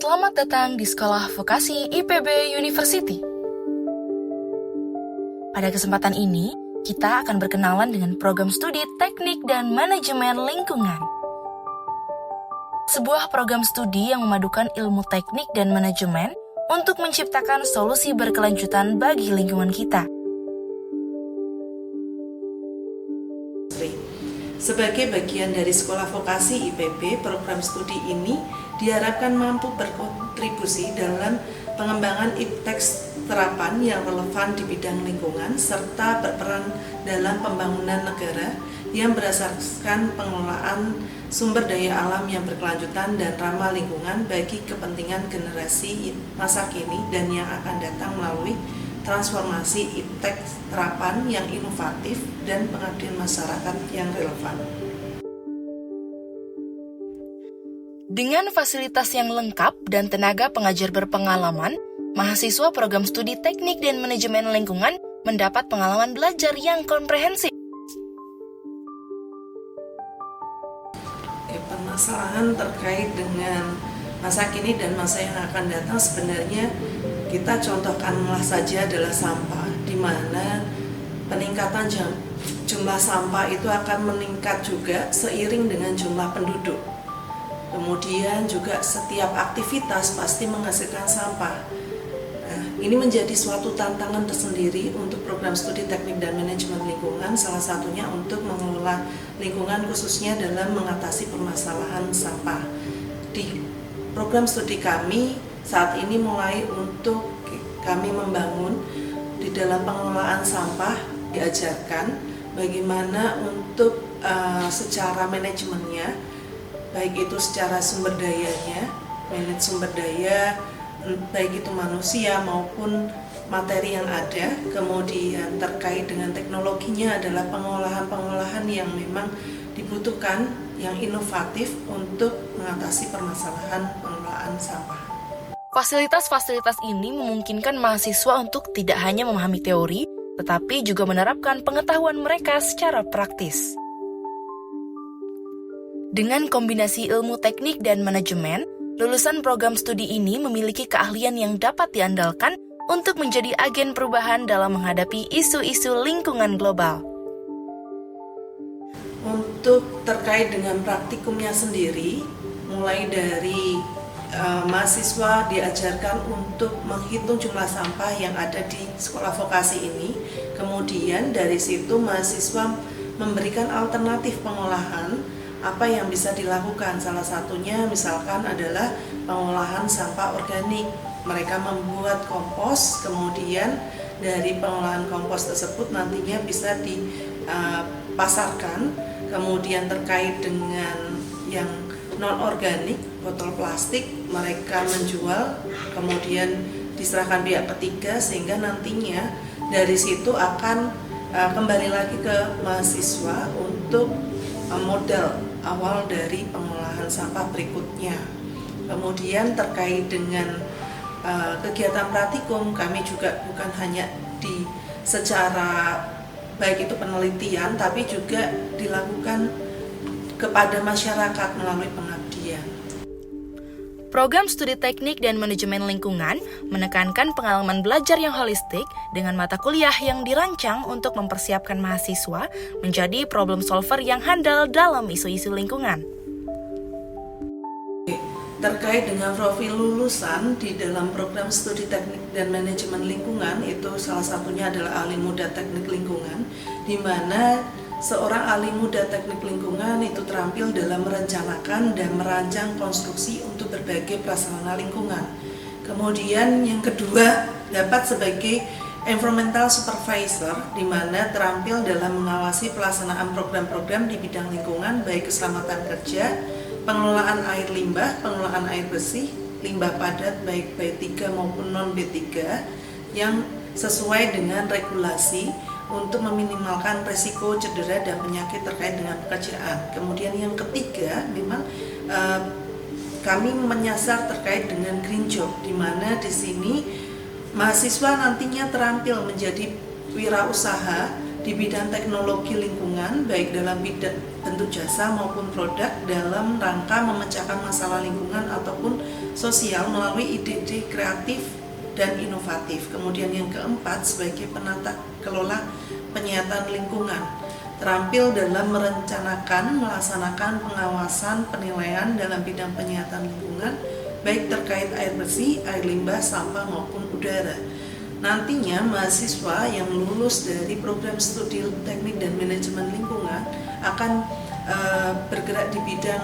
Selamat datang di Sekolah Vokasi IPB University. Pada kesempatan ini, kita akan berkenalan dengan program studi Teknik dan Manajemen Lingkungan. Sebuah program studi yang memadukan ilmu teknik dan manajemen untuk menciptakan solusi berkelanjutan bagi lingkungan kita. Sebagai bagian dari Sekolah Vokasi IPB, program studi ini diharapkan mampu berkontribusi dalam pengembangan ipteks terapan yang relevan di bidang lingkungan serta berperan dalam pembangunan negara yang berdasarkan pengelolaan sumber daya alam yang berkelanjutan dan ramah lingkungan bagi kepentingan generasi masa kini dan yang akan datang melalui transformasi ipteks terapan yang inovatif dan pengabdian masyarakat yang relevan. Dengan fasilitas yang lengkap dan tenaga pengajar berpengalaman, mahasiswa program studi Teknik dan Manajemen Lingkungan mendapat pengalaman belajar yang komprehensif. Permasalahan terkait dengan masa kini dan masa yang akan datang sebenarnya kita contohkanlah saja adalah sampah, di mana peningkatan jumlah sampah itu akan meningkat juga seiring dengan jumlah penduduk. Kemudian juga setiap aktivitas pasti menghasilkan sampah. Nah, ini menjadi suatu tantangan tersendiri untuk program studi Teknik dan Manajemen Lingkungan, salah satunya untuk mengelola lingkungan khususnya dalam mengatasi permasalahan sampah. Di program studi kami saat ini mulai untuk kami membangun di dalam pengelolaan sampah, diajarkan bagaimana untuk secara manajemennya, baik itu secara sumber dayanya, manajemen sumber daya, baik itu manusia maupun materi yang ada, kemudian terkait dengan teknologinya adalah pengolahan-pengolahan yang memang dibutuhkan, yang inovatif untuk mengatasi permasalahan pengelolaan sampah. Fasilitas-fasilitas ini memungkinkan mahasiswa untuk tidak hanya memahami teori, tetapi juga menerapkan pengetahuan mereka secara praktis. Dengan kombinasi ilmu teknik dan manajemen, lulusan program studi ini memiliki keahlian yang dapat diandalkan untuk menjadi agen perubahan dalam menghadapi isu-isu lingkungan global. Untuk terkait dengan praktikumnya sendiri, mulai dari mahasiswa diajarkan untuk menghitung jumlah sampah yang ada di sekolah vokasi ini. Kemudian dari situ mahasiswa memberikan alternatif pengolahan apa yang bisa dilakukan. Salah satunya misalkan adalah pengolahan sampah organik. Mereka membuat kompos, kemudian dari pengolahan kompos tersebut nantinya bisa dipasarkan. Kemudian terkait dengan yang non-organik, botol plastik, mereka menjual, kemudian diserahkan pihak ketiga sehingga nantinya dari situ akan kembali lagi ke mahasiswa untuk modal awal dari pengolahan sampah berikutnya. Kemudian terkait dengan kegiatan praktikum, kami juga bukan hanya secara baik itu penelitian, tapi juga dilakukan kepada masyarakat melalui pengabdian. Program studi Teknik dan Manajemen Lingkungan menekankan pengalaman belajar yang holistik dengan mata kuliah yang dirancang untuk mempersiapkan mahasiswa menjadi problem solver yang handal dalam isu-isu lingkungan. Terkait dengan profil lulusan di dalam program studi Teknik dan Manajemen Lingkungan, itu salah satunya adalah ahli muda teknik lingkungan, di mana seorang ahli muda teknik lingkungan itu terampil dalam merencanakan dan merancang konstruksi untuk berbagai prasarana lingkungan. Kemudian yang kedua dapat sebagai environmental supervisor, di mana terampil dalam mengawasi pelaksanaan program-program di bidang lingkungan, baik keselamatan kerja, pengelolaan air limbah, pengelolaan air bersih, limbah padat baik B3 maupun non B3 yang sesuai dengan regulasi untuk meminimalkan risiko cedera dan penyakit terkait dengan pekerjaan. Kemudian yang ketiga, memang kami menyasar terkait dengan green job, di mana di sini mahasiswa nantinya terampil menjadi wirausaha di bidang teknologi lingkungan, baik dalam bidang bentuk jasa maupun produk, dalam rangka memecahkan masalah lingkungan ataupun sosial melalui ide-ide kreatif dan inovatif. Kemudian yang keempat, sebagai penata kelola penyihatan lingkungan, terampil dalam merencanakan, melaksanakan pengawasan, penilaian dalam bidang penyihatan lingkungan, baik terkait air bersih, air limbah, sampah maupun udara. Nantinya mahasiswa yang lulus dari program studi teknik dan manajemen lingkungan akan bergerak di bidang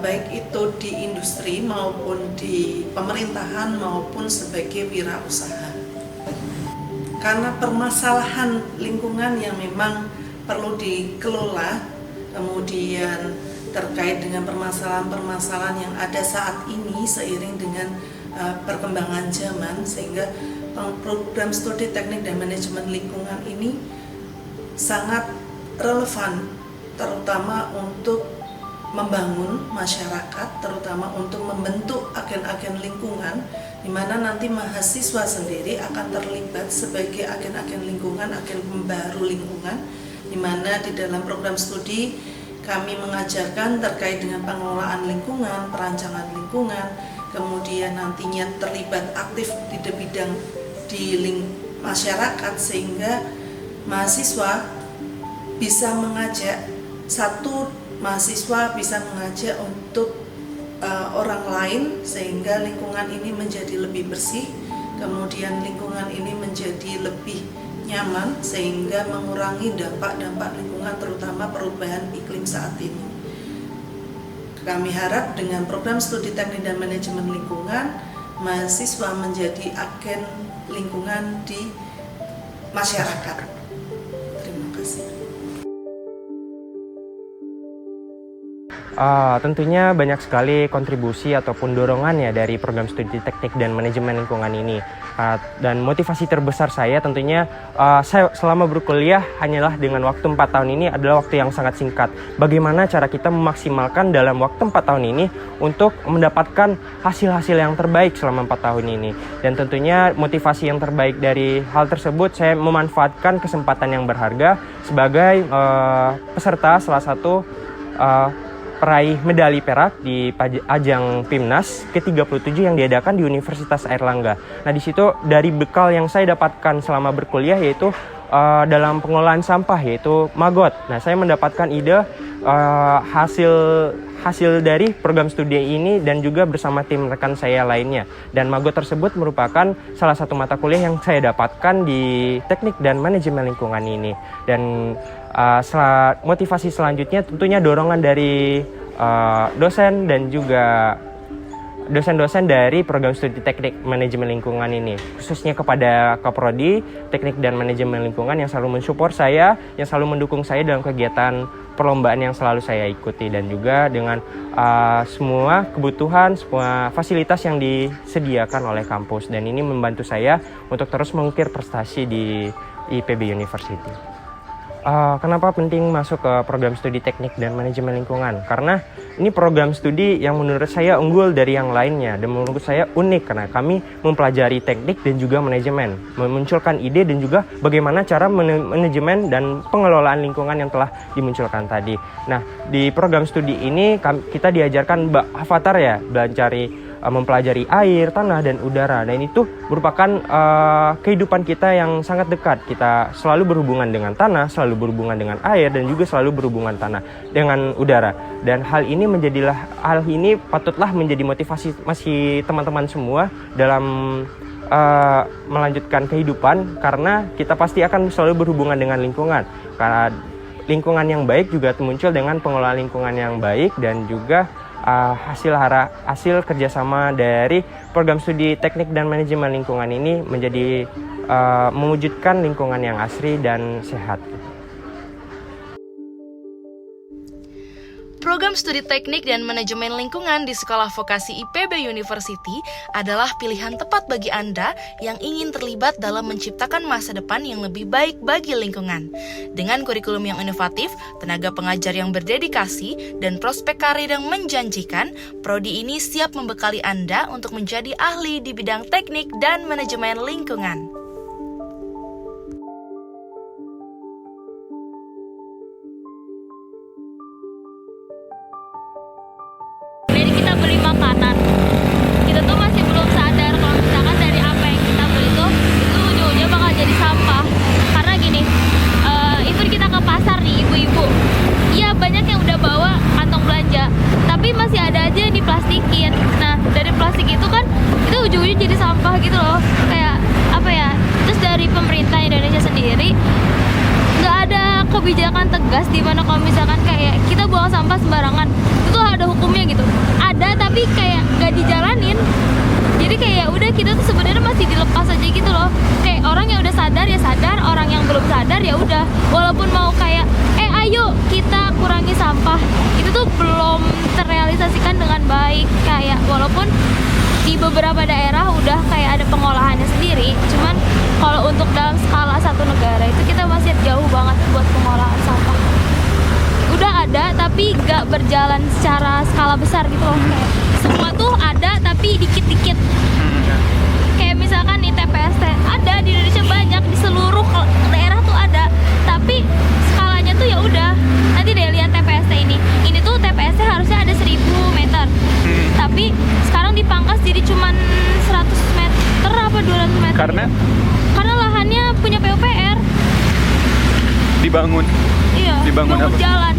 baik itu di industri maupun di pemerintahan maupun sebagai wirausaha. Karena permasalahan lingkungan yang memang perlu dikelola, kemudian terkait dengan permasalahan-permasalahan yang ada saat ini seiring dengan perkembangan zaman, sehingga program studi teknik dan manajemen lingkungan ini sangat relevan, terutama untuk membangun masyarakat, terutama untuk membentuk agen-agen lingkungan, di mana nanti mahasiswa sendiri akan terlibat sebagai agen-agen lingkungan, agen pembaru lingkungan, di mana di dalam program studi kami mengajarkan terkait dengan pengelolaan lingkungan, perancangan lingkungan, kemudian nantinya terlibat aktif di bidang masyarakat, sehingga mahasiswa bisa mengajak, satu mahasiswa bisa mengajak untuk orang lain, sehingga lingkungan ini menjadi lebih bersih, kemudian lingkungan ini menjadi lebih nyaman, sehingga mengurangi dampak-dampak lingkungan, terutama perubahan iklim saat ini. Kami harap dengan program studi teknik dan manajemen lingkungan, mahasiswa menjadi agen lingkungan di masyarakat. Terima kasih. Tentunya banyak sekali kontribusi ataupun dorongan ya dari program studi teknik dan manajemen lingkungan ini. Dan motivasi terbesar saya tentunya saya selama berkuliah hanyalah dengan waktu 4 tahun ini adalah waktu yang sangat singkat. Bagaimana cara kita memaksimalkan dalam waktu 4 tahun ini untuk mendapatkan hasil-hasil yang terbaik selama 4 tahun ini. Dan tentunya motivasi yang terbaik dari hal tersebut, saya memanfaatkan kesempatan yang berharga sebagai peserta salah satu peraih medali perak di ajang PIMNAS ke-37 yang diadakan di Universitas Airlangga. Nah, di situ dari bekal yang saya dapatkan selama berkuliah yaitu dalam pengelolaan sampah, yaitu Maggot. Nah, saya mendapatkan ide hasil dari program studi ini dan juga bersama tim rekan saya lainnya. Dan Maggot tersebut merupakan salah satu mata kuliah yang saya dapatkan di teknik dan manajemen lingkungan ini. Dan motivasi selanjutnya tentunya dorongan dari dosen dan juga dosen-dosen dari program studi teknik manajemen lingkungan ini, khususnya kepada Kaprodi Teknik dan Manajemen Lingkungan yang selalu mensupport saya, yang selalu mendukung saya dalam kegiatan perlombaan yang selalu saya ikuti, dan juga dengan semua kebutuhan, semua fasilitas yang disediakan oleh kampus, dan ini membantu saya untuk terus mengukir prestasi di IPB University. Kenapa penting masuk ke program studi teknik dan manajemen lingkungan? Karena ini program studi yang menurut saya unggul dari yang lainnya dan menurut saya unik karena kami mempelajari teknik dan juga manajemen, memunculkan ide dan juga bagaimana cara manajemen dan pengelolaan lingkungan yang telah dimunculkan tadi. Nah, di program studi ini kita diajarkan avatar ya, mempelajari air, tanah, dan udara. Dan itu merupakan kehidupan kita yang sangat dekat. Kita selalu berhubungan dengan tanah, selalu berhubungan dengan air, dan juga selalu berhubungan dengan udara. Dan hal ini patutlah menjadi motivasi masih teman-teman semua dalam melanjutkan kehidupan, karena kita pasti akan selalu berhubungan dengan lingkungan. Karena lingkungan yang baik juga muncul dengan pengelolaan lingkungan yang baik, dan juga hasil kerjasama dari program studi teknik dan manajemen lingkungan ini menjadi mewujudkan lingkungan yang asri dan sehat. Program studi teknik dan manajemen lingkungan di Sekolah Vokasi IPB University adalah pilihan tepat bagi Anda yang ingin terlibat dalam menciptakan masa depan yang lebih baik bagi lingkungan. Dengan kurikulum yang inovatif, tenaga pengajar yang berdedikasi, dan prospek karir yang menjanjikan, prodi ini siap membekali Anda untuk menjadi ahli di bidang teknik dan manajemen lingkungan. sampah gitu loh, kayak apa ya. Terus dari pemerintah Indonesia sendiri nggak ada kebijakan tegas di mana kalau misalkan kayak kita buang sampah sembarangan itu ada hukumnya gitu. Ada tapi kayak nggak dijalanin. Jadi kayak udah kita tuh sebenarnya masih dilepas aja gitu loh. Kayak orang yang udah sadar ya sadar, orang yang belum sadar ya udah. Walaupun mau kayak ayo kita kurangi sampah, itu tuh belum terrealisasikan dengan baik. Kayak walaupun di beberapa daerah udah kayak ada pengolahannya sendiri, cuman kalau untuk dalam skala satu negara itu kita masih jauh banget buat pengolahan sampah. Udah ada tapi nggak berjalan secara skala besar gitu loh. Kayak semua tuh ada tapi dikit-dikit. Kayak misalkan nih TPST ada di Indonesia banyak, di seluruh daerah tuh ada, tapi skalanya tuh ya udah. Nanti deh lihat TPST ini tuh TPST harusnya ada 1000 meter, tapi sekarang dipangkas jadi cuman 100 meter apa 200 meter. Karena lahannya punya PUPR. Dibangun Iya, dibangun apa? jalan.